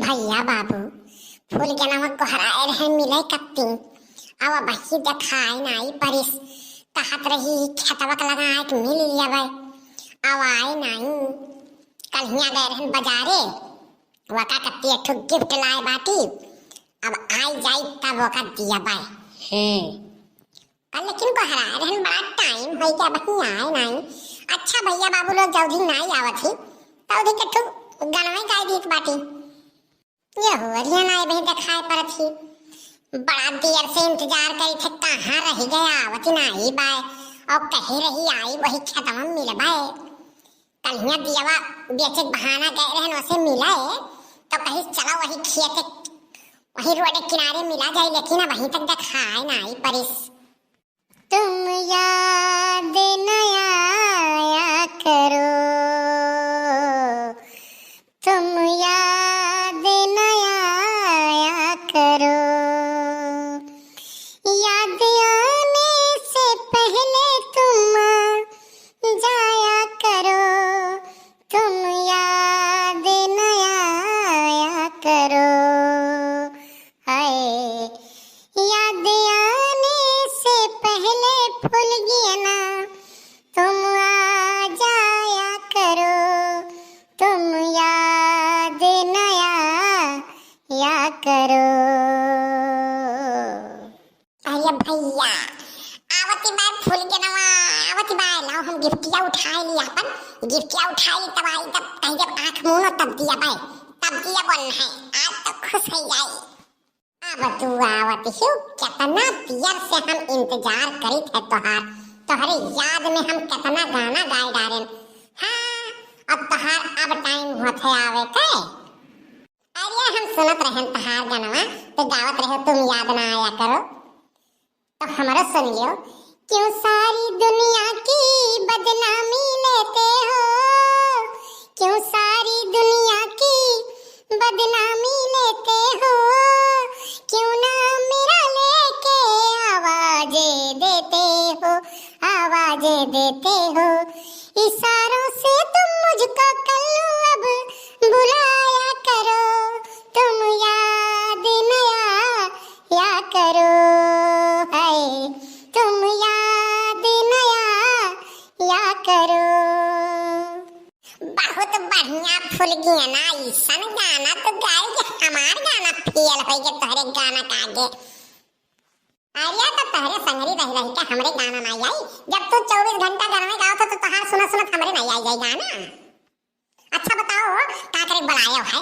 भैया बाबू फूल के नाम को हराए रहे मिले कत्ती अब बही देखाई नाई परिस कहत रही खेतवा के लगा के मिल लिया भाई अब आए नाई कल हिया गए रहन बाजारे वका कत्ती एक गिफ्ट लाए बाटी अब आई जाई तब वका दिया भाई कल लेकिन को हराए रहन बड़ा टाइम होई क्या बही आए नाई अच्छा भैया बाबू लोग जल्दी नाई आवत ही तौधी के ठुक गाना गाई दी बाटी ये हुआ नाई बही दिखाई पड़त ही बड़ा देर से इंतजार करी थे कहाँ रह गया आवत नहीं बाय और कहीं रही आई वही खेतवा में मिल बाय कल हिया दियावा बेचे बहाना गए रहन उसे मिला है तो कहीं चला वही खेत वही रोड के किनारे मिला जाए लेकिन वहीं तक दिखाए नहीं परिस तुम याद न आया करो तुम याद न आया करो याद आने से पहले तुम जाया करो तुम याद न आया करो हाय याद आने से पहले भूल गया ना तुम आ जाया करो तुम याद न आया करो अरे भैया आवती बार फूल के नवा आवती बार लाओ हम गिफ्टिया उठाए लिया अपन गिफ्टिया उठाई तब आई तब कहीं जब आंख मुनो तब दिया भाई तब दिया बोल है आज तो खुश हो जाए अब तू आवत ही कितना देर से हम इंतजार करी थे तोहरे याद में हम कितना गाना गाए डारे हाँ अब तोहार अब टाइम होत है आवे के अरे हम सुनत रहन तोहार गाना तो गावत रहे तुम याद ना आया करो तो हमारा सुन लियो क्यों सारी दुनिया की बदनामी लेते हो क्यों सारी दुनिया की बदनामी लेते हो क्यों ना मेरा लेके आवाजें देते हो आवाजें देते हो इशारों से तुम मुझको कल्लू अब बुलाया करो तुम याद न आया करो तुम याद न आया करो बहुत बढ़िया फूल गया ना ऐसा गाना तो गाए कि हमार गाना फेल हो गया तोहरे गाना का आगे अरे तो तोहरे संगरी रह रही के हमरे गाना नहीं आई जब तू 24 घंटा घर में गाओ तो तोहार सुना सुना हमरे नहीं आई जाए गाना अच्छा बताओ का करे बुलायो है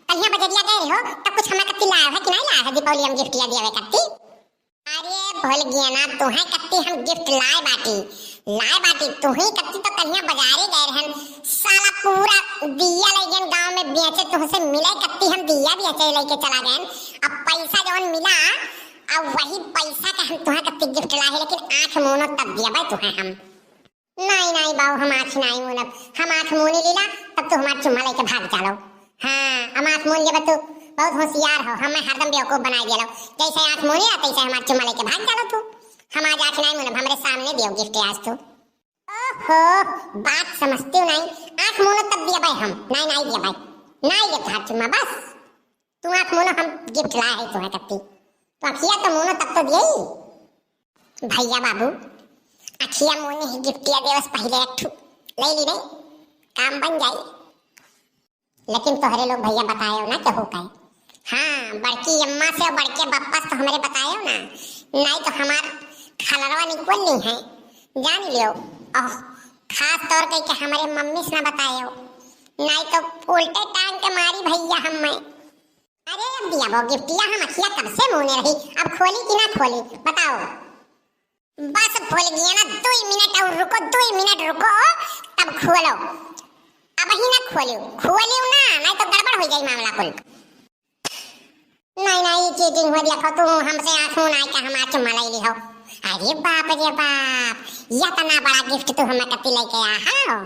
कहिया बजरिया गए हो तब कुछ हमें कत्ती लाया है कि नहीं लाया है दीपावली हम गिफ्ट दिया कत्ती अरे भूल गया ना तुम्हें कत्ती हम गिफ्ट लाए बाटी तुम्हें कत्ती तो कन्या बाजारे गए रहन साला पूरा दिया लेकिन गांव में बेचे तुमसे मिले कत्ती हम दिया बेचे लेके चला गए अब पैसा जवन मिला अब वही पैसा का हम तुम्हें कत्ती गिफ्ट लाए लेकिन आंख मोनो तब दिया भाई तुम्हें हम नहीं बाबू हम आंख नहीं मोनब हम आंख मोने लीला तब तो हमार चुम्मा लेके भाग चलो हाँ हम आंख मोन लेबे तू बहुत होशियार हो हमें हरदम बेवकूफ बनाई दिया जैसे आंख मोने तैसे हमार चुम्मा लेके भाग चलो तू हम आज आंख नहीं मोनब हमरे सामने दियो गिफ्ट आज तू ओहो बात समझती नहीं आंख मोनो तब दिया भाई हम नहीं दिया भाई नहीं दे हाथ चुम्मा बस तू आंख मोनो हम गिफ्ट लाए है तुम्हें कत्ती तो अखिया तो मोनो तब तो दिए भैया बाबू अखिया मोने ही गिफ्ट दिया देवस पहले एक ठू ले ली नहीं काम बन जाए लेकिन तोहरे लोग भैया बतायो ना क्या हो कहे हाँ बड़की अम्मा से और बड़के बप्पा से तो हमारे बतायो ना नहीं तो हमार खलरवा निकल नहीं है जान लियो ओह खास तौर पे कि हमारे मम्मी से ना बतायो नहीं तो उल्टे टांग के मारी भैया हम मैं अरे अब दिया वो गिफ्टिया हम अखिया कब से मुने रही अब खोली कि ना खोली बताओ बस भूल गया ना 2 मिनट और रुको 2 मिनट रुको तब खोलो अब ही ना खोलियो ना नहीं तो गड़बड़ हो जाए मामला कुल नहीं चीटिंग हो दिया तुम हमसे आंख मुन आई का हम आज चुम्मा ले ली हो अरे बाप रे बाप ये इतना बड़ा गिफ्ट तू हमें कत्ती लेके आया हां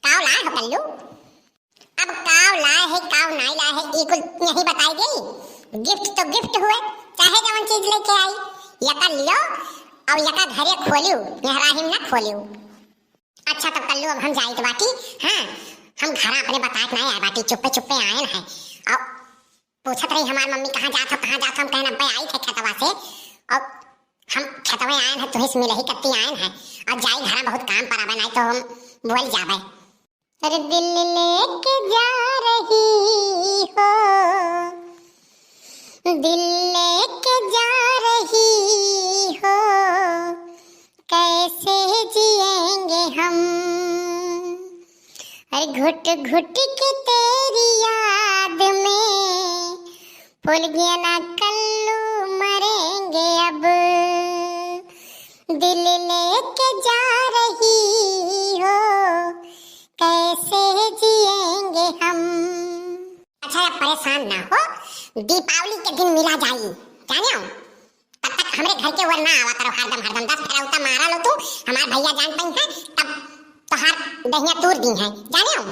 काव लाए हो कल्लू अब काव लाए है काव नहीं लाए है ये कुल नहीं बताई गई गिफ्ट तो गिफ्ट हुए चाहे जवन चीज लेके आई या कर लियो और या का घरे खोलियो यहराहिम ना खोलियो अच्छा तो कल्लू अब हम जाई तो बाकी हां हम घर अपने बताए नहीं आए बाटी चुप्पे चुप्पे आए हैं और पूछत रही हमार मम्मी कहाँ जात हो हम कहना पे आई थे खेतवा से और हम खेतवा आए हैं तुहिस मिलही कत्ती आए हैं और जाई घरा बहुत काम पर आवे नहीं तो हम बोल जावे। अरे दिल लेके जा रही हो दिल लेके जा रही हो कैसे जिएंगे हम। अरे घुट घुट के तेरी याद में फूल गया ना कल्लू मरेंगे अब। दिल लेके जा रही हो कैसे जिएंगे हम। अच्छा आप परेशान ना हो, दीपावली के दिन मिला जाई जाने हो। तब तक हमरे घर के ओर ना आवा करो हरदम 10 फरौता मारा लो तू हमार भैया जान पई है तब तोहार दहिया तूर दी है जाने हो।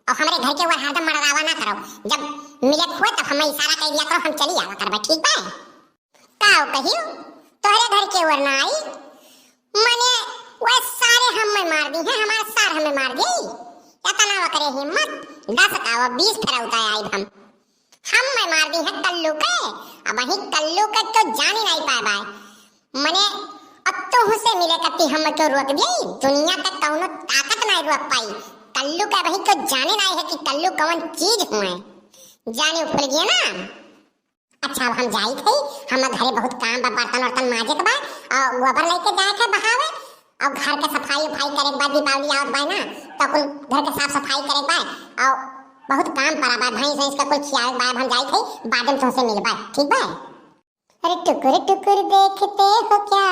और हमरे घर के ओर हरदम मरवावा ना करो, जब मिले हुए तब हमें इशारा कर दिया करो हम चली आवा करबा ठीक बा। काओ कहियो तोहरे घर के ओर ना आई मने वो सारे हमें मार दी है हमार सार हमें मार दी। इतना करे हिम्मत 10 का 20 फरौता आई हम मैं मार दी है कल्लू के। अब वही कल्लू के तो जान ही नहीं पाए बाय मने अब तो हुसे मिले कत्ती हम तो रोक दी दुनिया तक कौनो ताकत नहीं रोक पाई। कल्लू का वही तो जाने नहीं है कि कल्लू कौन चीज हुए जाने उफल गया ना। अच्छा अब हम जाई थे हम घरे बहुत काम बा बर्तन वर्तन माजे के बा और गोबर लेके जाए थे बहावे और घर के सफाई करे के बाद दीपावली आवत बा ना तो कुल घर के साफ सफाई करे के बा और बहुत काम पड़ा बा भैंस इसका कुल खियावे बा हम जाई थे बाद में तुमसे मिल बा ठीक बा। अरे टुकुर टुकुर देखते हो क्या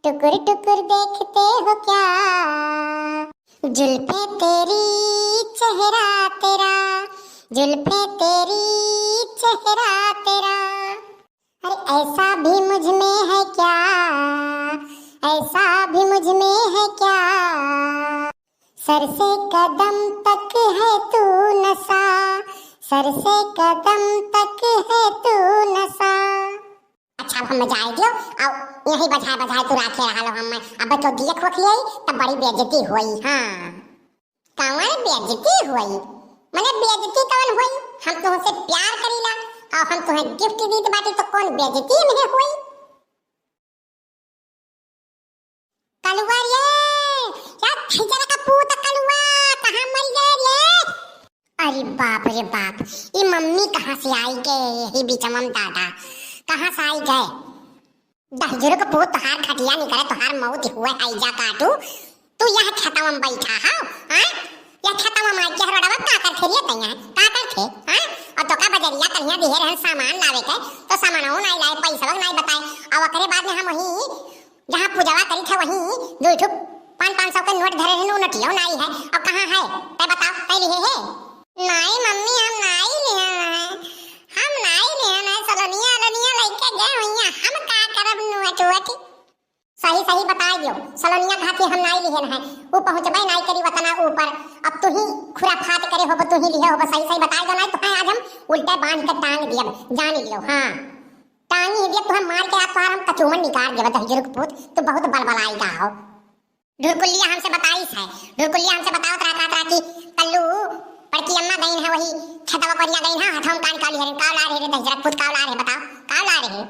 टुकुर टुकुर देखते हो क्या जुल्फे तेरी चेहरा तेरा जुल्फे तेरी चेहरा तेरा। अरे ऐसा भी मुझ में है क्या ऐसा भी मुझ में है क्या सर से कदम तक है तू नशा सर से कदम तक है तू नशा। अच्छा अब हम जाए दियो और यही बजाए तू राखे रहा लो हम अब तो देख वखिए तब बड़ी बेइज्जती होई। हां कौन बेइज्जती होई मने बेइज्जती कौन होई हम तुमसे प्यार करीला और हम तुम्हें गिफ्ट दीत बाटी तो कौन बेइज्जती में होई। कलुआ रे या खिजरा का पूत कलुआ कहां मर गए रे। अरे बाप रे बाप ये मम्मी कहां से आई गए ये बीचमम दादा कहां से आई गए। दहजर का पूत हार खटिया नहीं करे तो हार मौत हुआ आई जा काटू तू यहां छतवा में बैठा है हां या छतवा में के रोडवा का कर खेलिए तैया का कर थे हां और तो का बजरिया कन्या दिहे रहन सामान लावे के तो सामानों नहीं लाए पैसा नहीं बताए और ओकरे बाद में हम वही जहां पूजावा करी थे वही 2 500 के नोट धरे हैं नोटियो नहीं है अब कहां है ते बताओ ते लिए है नहीं मम्मी हम नहीं लिए सलोनिया लेके गए भैया हम का करब नोट सही बता दियो सलोनिया खाती हम नहीं लिए हैं वो पहुंचबे नहीं करी वतना ऊपर अब तू ही खुराफात करे हो तू ही लिए हो सही बता दो नहीं तो आज हम उल्टे बांध के टांग दिया जान लियो। हां टांगी दिया तो हम मार के आप हम कचूमन निकाल देबे दहजर के पूत तो बहुत बलबलाईगा हो। ढुरकुलिया हमसे बताइस है ढुरकुलिया हमसे बताओ तरा की कल्लू पड़की अम्मा गईन है वही छतवा परिया गईन है हाथों कान काली हरन काव ला रहे रे दहजर पूत काव ला रहे बताओ काव ला रहे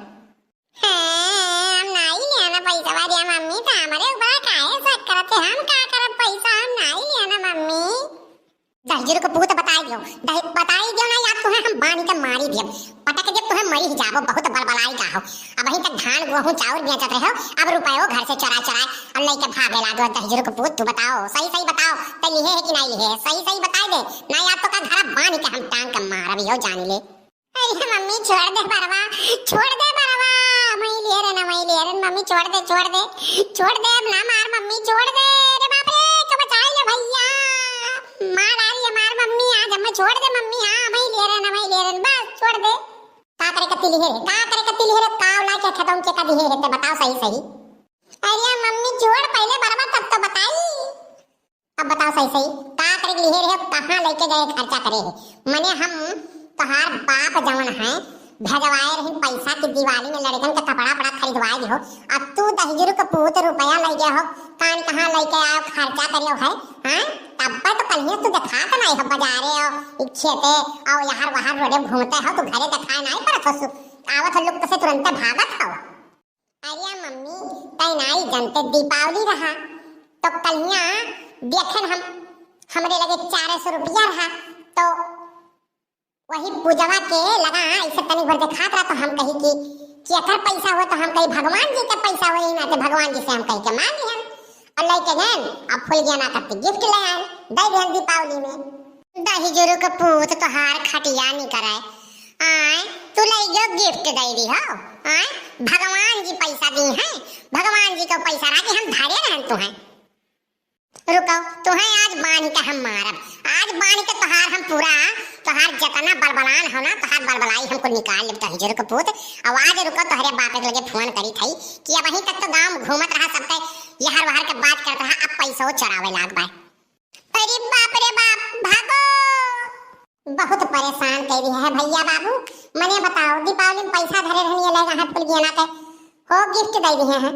हम नहीं लेना पैसा वाली मम्मी तो हमारे ऊपर काहे शक करते हम का करब पैसा हम नहीं लेना मम्मी। दहजर को पूत बताई दियो ना याद तुम्हें हम बांध के मारी दियो पटक जब तुम्हें मरी जाबो बहुत बलबलाई का हो। अब वहीं तक धान गेहूं चावल बेचत रहे हो अब रुपयो घर से चुरा और लेके भागे लागो। दहजर को पूत तू बताओ सही बताओ ते लिए है कि नहीं लिए है सही बता दे ना याद तो का घर बांध के हम टांग के मारब यो जान ले। अरे मम्मी छोड़ दे बरवा मैं लिए रे मम्मी छोड़ दे अब ना मार मम्मी छोड़ दे रे बाप रे के बचाई ले भैया मार आ रही है मार मम्मी आज हमें छोड़ दे मम्मी। हां मैं लिए रे बस छोड़ दे का करे कत्ती लिए रे काव ला के खत्म के कदी है ते बताओ सही। अरे मम्मी छोड़ पहले बरवा तब तो बताई अब बताओ सही का करे लिए रे कहां लेके गए खर्चा करे मने हम तोहार बाप जवन है भेजवाए रही पैसा की दिवाली में लड़कन का कपड़ा बड़ा खरीदवाई हो। अब तू दहिजरू का पूत रुपया ले गया हो, कान कहाँ लेके आओ खर्चा करियो है। हाँ तब तो कल तू देखा तो नहीं हो बाजारे हो खेते और यहाँ वहाँ रोडे घूमते हो, तू घरे दिखाए नहीं पड़त हो, आवत हो लोग तो से तुरंत भागत हो। अरे मम्मी तय नहीं जानते दीपावली रहा तो कलिया देखे हम हमरे लगे 400 रुपया रहा तो वही पूजवा के लगा ऐसे तनी भर दिखात रहा तो हम कही कि अगर पैसा हो तो हम कही भगवान जी का पैसा हो ना तो भगवान जी से हम कही के मांगे हम और लेके गए अब फूल गया ना करते गिफ्ट ले आए दे दिया दीपावली में। दही जुरू का पूत तो हार खटिया नहीं कराए आए तू ले जो गिफ्ट दे दी हो। आए भगवान जी पैसा दी हैं, भगवान जी का पैसा राजी हम धारे रहन तू हैं। रुको तुम्हें आज बानी का हम मारब, आज बानी का तोहार हम पूरा तोहार जतना बलबलान हो ना तोहार बलबलाई हमको निकाल ले दहिजरू का पूत। आवाज रुको तोहरे बाप के लगे फोन करी थई कि अब वहीं तक तो गांव घूमत रहा सबके यहर वहर के बात करत रहा, अब पैसा चरावे लाग बाय। अरे बाप रे बाप भागो, बहुत परेशान कर रही है भैया बाबू। मने बताओ दीपावली में पैसा धरे रहनी लेगा हाथ पुल गया ना हो गिफ्ट दे दिए हैं,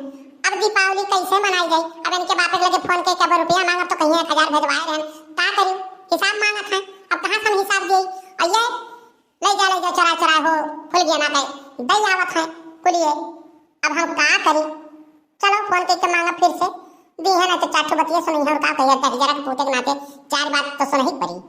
अब दीपावली कैसे मनाई जाए। अब इनके बाप के लगे फोन के क्या रुपया मांगा तो कहीं 1000 भेजवाए रहन का करी हिसाब मांगा था, अब कहां से हम हिसाब देई। अये ले जा चरा चरा हो फुल गया ना पे दई आवत है कुलिए, अब हम का करी। चलो फोन के मांगा फिर से दी है ना तो चार बतिया सुनी है और का कहिए 10,000 के पूते के नाते 4 बात तो सुन ही पड़ी।